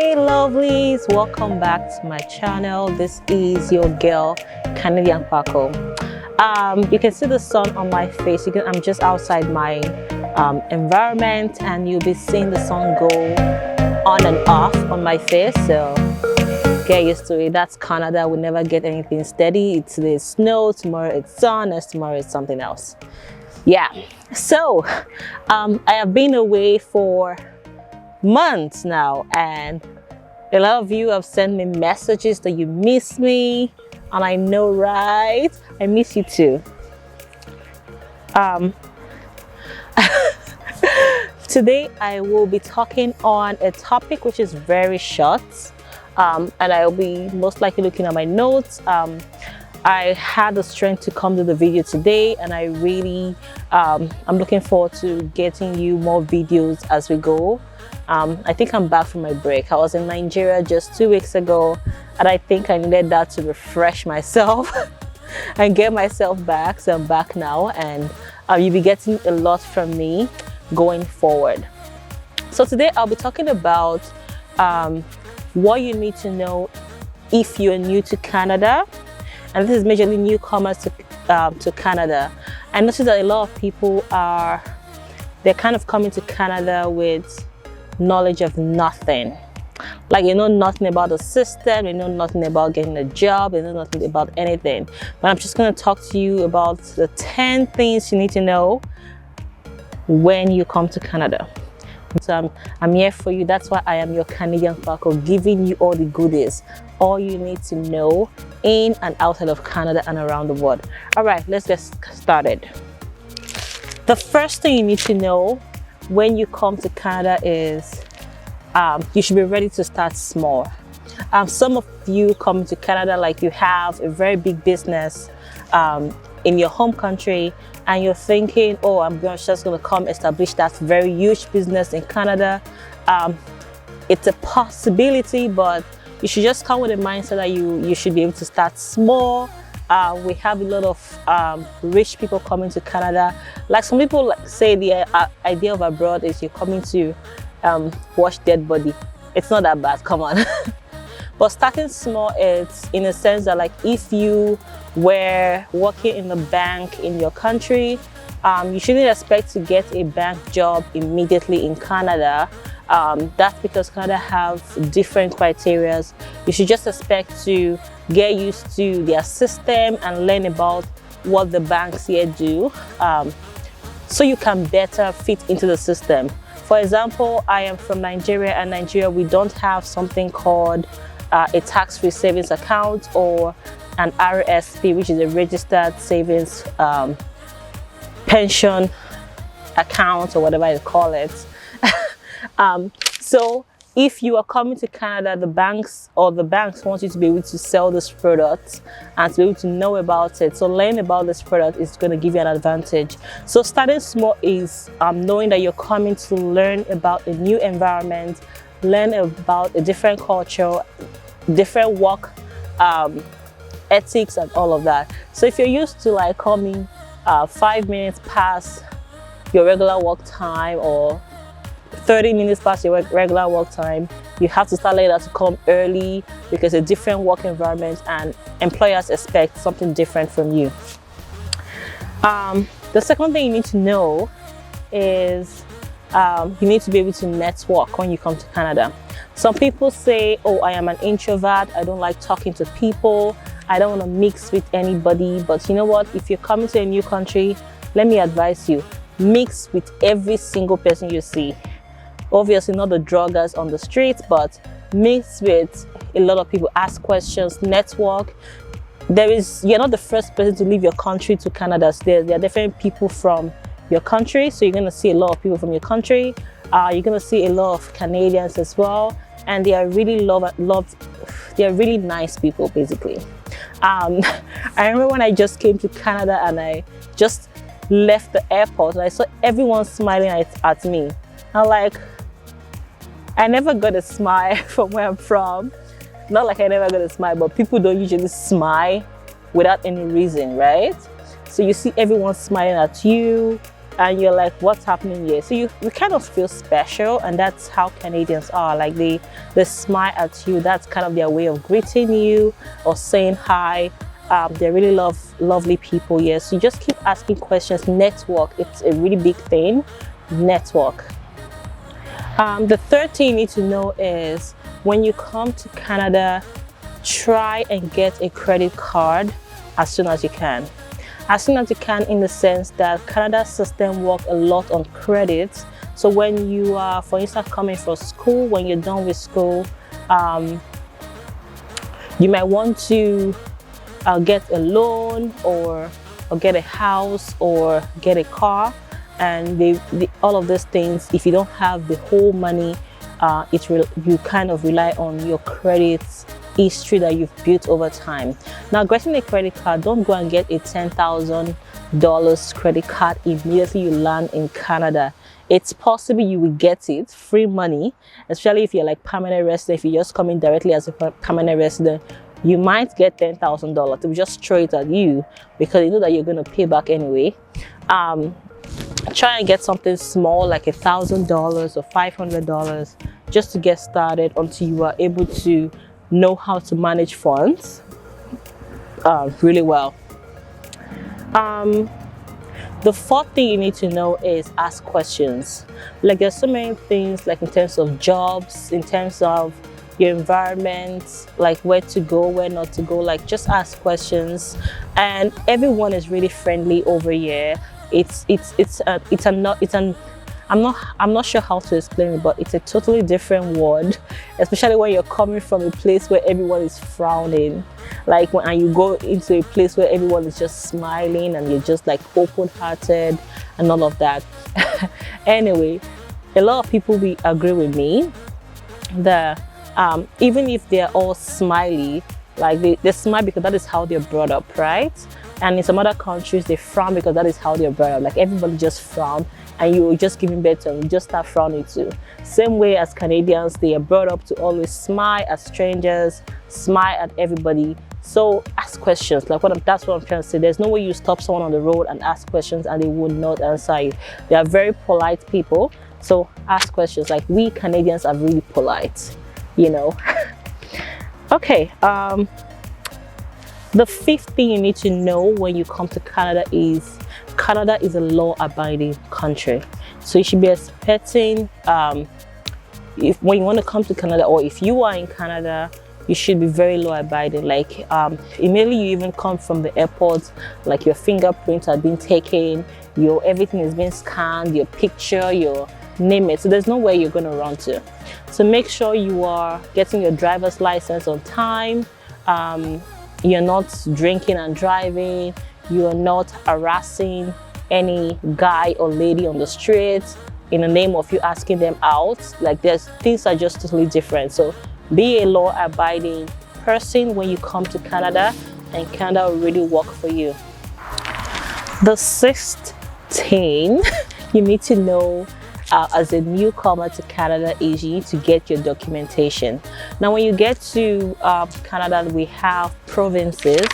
Hey lovelies, welcome back to my channel. This is your girl Canadian Paco. You can see the sun on my face. I'm just outside my environment, and you'll be seeing the sun go on and off on my face, so get used to it. That's Canada. We never get anything steady. Today it's snow, tomorrow it's sun, next tomorrow it's something else. Yeah, so I have been away for months now, and a lot of you have sent me messages that you miss me, and I know, right? I miss you too. Today I will be talking on a topic which is very short, and I'll be most likely looking at my notes. I had the strength to come to the video today, and I really I'm looking forward to getting you more videos as we go. I think I'm back from my break. I was in Nigeria just 2 weeks ago, and I think I needed that to refresh myself and get myself back. So I'm back now, and you'll be getting a lot from me going forward. So today I'll be talking about what you need to know if you're new to Canada, and this is majorly newcomers to Canada. I noticed that a lot of people they're kind of coming to Canada with knowledge of nothing. Like, you know nothing about the system, you know nothing about getting a job, you know nothing about anything. But I'm just going to talk to you about the 10 things you need to know when you come to Canada. So I'm here for you. That's why I am your Canadian Paco, giving you all the goodies, all you need to know in and outside of Canada and around the world. All right, let's get started. The first thing you need to know when you come to Canada is you should be ready to start small. Some of you come to Canada like you have a very big business in your home country, and you're thinking, oh, I'm just going to come establish that very huge business in Canada. It's a possibility, but you should just come with a mindset that you should be able to start small. We have a lot of rich people coming to Canada. Like some people say the idea of abroad is you're coming to wash dead body. It's not that bad, come on. But starting small, it's in a sense that, like, if you were working in the bank in your country, you shouldn't expect to get a bank job immediately in Canada. That's because Canada have different criteria. You should just expect to get used to their system and learn about what the banks here do, so you can better fit into the system. For example, I am from Nigeria, and Nigeria, we don't have something called a tax-free savings account or an RSP, which is a registered savings pension account, or whatever you call it. So if you are coming to Canada, the banks want you to be able to sell this product and to be able to know about it. So learn about this product is going to give you an advantage. So starting small is knowing that you're coming to learn about a new environment, learn about a different culture, different work ethics, and all of that. So if you're used to like coming 5 minutes past your regular work time, or 30 minutes past your regular work time, you have to start later to come early, because a different work environment and employers expect something different from you. The second thing you need to know is you need to be able to network when you come to Canada. Some people say, oh, I am an introvert, I don't like talking to people, I don't want to mix with anybody. But you know what, if you're coming to a new country, let me advise you, mix with every single person you see. Obviously not the druggers on the streets, but mix with a lot of people, ask questions, network. You're not the first person to leave your country to Canada. So there are different people from your country, so you're going to see a lot of people from your country. You're going to see a lot of Canadians as well, and they are really they are really nice people, basically. I remember when I just came to Canada and I just left the airport, and I saw everyone smiling at me. I'm like, I never got a smile from where I'm from. Not like I never got a smile, but people don't usually smile without any reason, right? So you see everyone smiling at you, and you're like, what's happening here? So you kind of feel special, and that's how Canadians are. Like they smile at you. That's kind of their way of greeting you or saying hi. They're really lovely people here. So you just keep asking questions. Network, it's a really big thing. Network. The third thing you need to know is when you come to Canada, try and get a credit card as soon as you can. As soon as you can, in the sense that Canada's system works a lot on credit. So when you are, for instance, coming from school, when you're done with school, you might want to get a loan or get a house or get a car. And all of these things, if you don't have the whole money, you kind of rely on your credit history that you've built over time. Now, getting a credit card, don't go and get a $10,000 credit card immediately you land in Canada. It's possible you will get it free money, especially if you're like permanent resident. If you're just coming directly as a permanent resident, you might get $10,000. They will just throw it at you because you know that you're going to pay back anyway. Try and get something small like $1,000 or $500 just to get started until you are able to know how to manage funds really well. The fourth thing you need to know is ask questions. Like there's so many things, like in terms of jobs, in terms of your environment, like where to go, where not to go. Like just ask questions, and everyone is really friendly over here. I'm not sure how to explain it, but it's a totally different world, especially when you're coming from a place where everyone is frowning. Like and you go into a place where everyone is just smiling and you're just like open-hearted and all of that. Anyway, a lot of people will agree with me that even if they're all smiley, like they smile because that is how they're brought up, right? And in some other countries, they frown because that is how they're brought up. Like everybody just frown, and you're just giving birth to them, you just start frowning too. Same way as Canadians, they are brought up to always smile at strangers, smile at everybody. So ask questions. Like that's what I'm trying to say. There's no way you stop someone on the road and ask questions and they would not answer you. They are very polite people. So ask questions. Like we Canadians are really polite, you know. Okay. The fifth thing you need to know when you come to Canada is a law-abiding country. So you should be expecting, when you want to come to Canada, or if you are in Canada, you should be very law-abiding. Like immediately you even come from the airport, like your fingerprints are being taken, everything is being scanned, your picture, your name it. So there's nowhere you're going to run to. So make sure you are getting your driver's license on time. You're not drinking and driving. You're not harassing any guy or lady on the street in the name of you asking them out. Like things are just totally different. So be a law-abiding person when you come to Canada, and Canada will really work for you. The sixth thing you need to know as a newcomer to Canada is you need to get your documentation. Now when you get to Canada, we have provinces.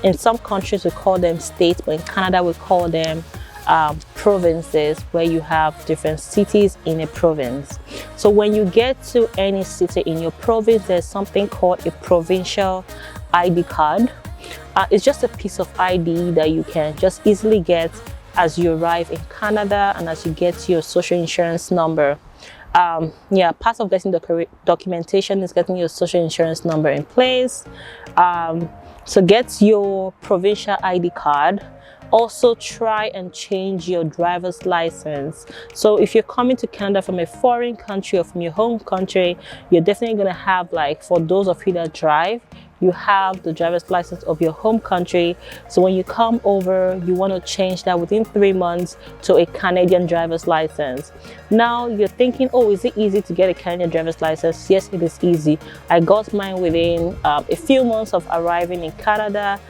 In some countries we call them states, but in Canada we call them provinces, where you have different cities in a province. So when you get to any city in your province, there's something called a provincial ID card. It's just a piece of ID that you can just easily get as you arrive in Canada and as you get your social insurance number. Yeah, part of getting the documentation is getting your social insurance number in place. So get your provincial ID card. Also try and change your driver's license. So if you're coming to Canada from a foreign country or from your home country, you're definitely going to have, like, for those of you that drive, you have the driver's license of your home country. So when you come over, you want to change that within 3 months to a Canadian driver's license. Now you're thinking, oh, is it easy to get a Canadian driver's license? Yes, it is easy. I got mine within a few months of arriving in Canada.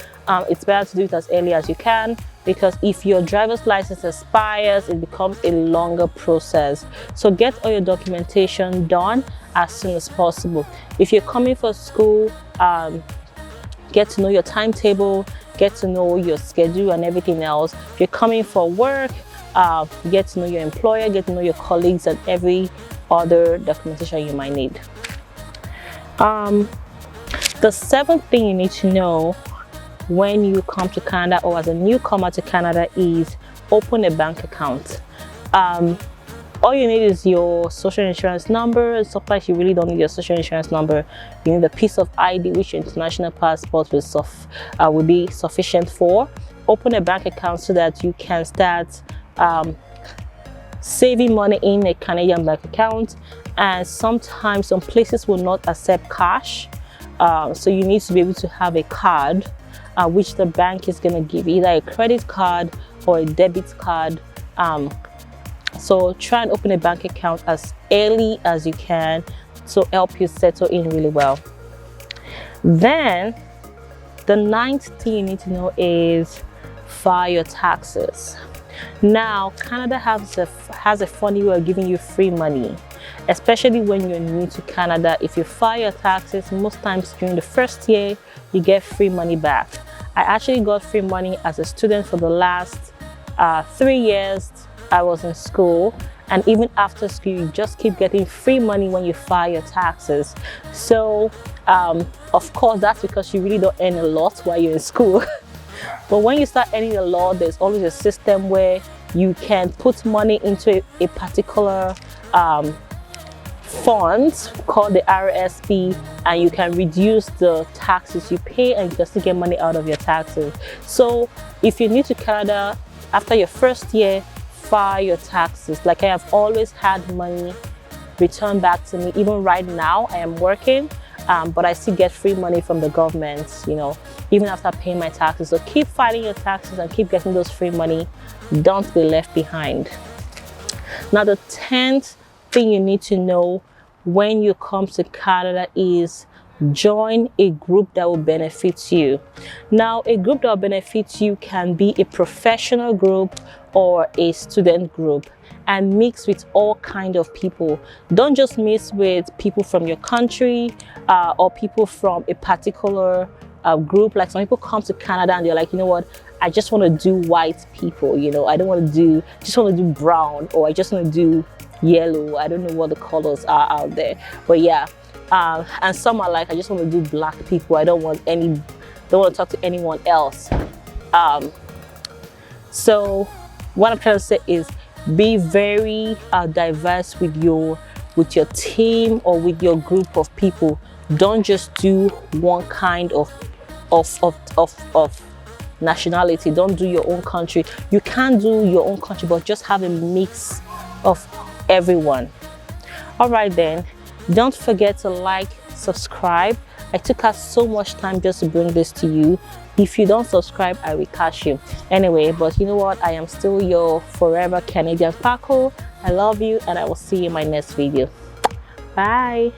It's better to do it as early as you can, because if your driver's license expires, it becomes a longer process. So get all your documentation done as soon as possible. If you're coming for school, get to know your timetable, get to know your schedule and everything else. If you're coming for work, get to know your employer, get to know your colleagues, and every other documentation you might need. The seventh thing you need to know when you come to Canada or as a newcomer to Canada is open a bank account. All you need is your social insurance number. Sometimes you really don't need your social insurance number. You need a piece of ID, which your international passport will be sufficient for. Open a bank account so that you can start saving money in a Canadian bank account. And sometimes some places will not accept cash, so you need to be able to have a card which the bank is going to give, either a credit card or a debit card. So try and open a bank account as early as you can to help you settle in really well. Then the ninth thing you need to know is file your taxes. Now, Canada has a funny way of giving you free money, especially when you're new to Canada. If you file your taxes, most times during the first year, you get free money back. I actually got free money as a student for the last 3 years I was in school, and even after school you just keep getting free money when you file your taxes. So of course that's because you really don't earn a lot while you're in school. But when you start earning a lot, there's always a system where you can put money into a particular fund called the RSP, and you can reduce the taxes you pay and you can still get money out of your taxes. So if you're new to Canada, after your first year, file your taxes. Like I have always had money returned back to me. Even right now I am working, but I still get free money from the government, you know, even after paying my taxes. So keep filing your taxes and keep getting those free money. Don't be left behind. Now the 10th thing you need to know when you come to Canada is join a group that will benefit you. Now, a group that will benefit you can be a professional group or a student group, and mix with all kind of people. Don't just mix with people from your country or people from a particular group. Like some people come to Canada and they're like, you know what, I just want to do white people, you know, I don't want to do, just want to do brown, or I just want to do yellow. I don't know what the colors are out there, but yeah. And some are like, I just want to do black people. I don't want to talk to anyone else. So what I'm trying to say is be very diverse with your team or with your group of people. Don't just do one kind of nationality. Don't do your own country. You can do your own country, but just have a mix of everyone. All right then. Don't forget to like, subscribe. I took us so much time just to bring this to you. If you don't subscribe, I will catch you. Anyway, but you know what? I am still your forever Canadian Paco. I love you, and I will see you in my next video. Bye.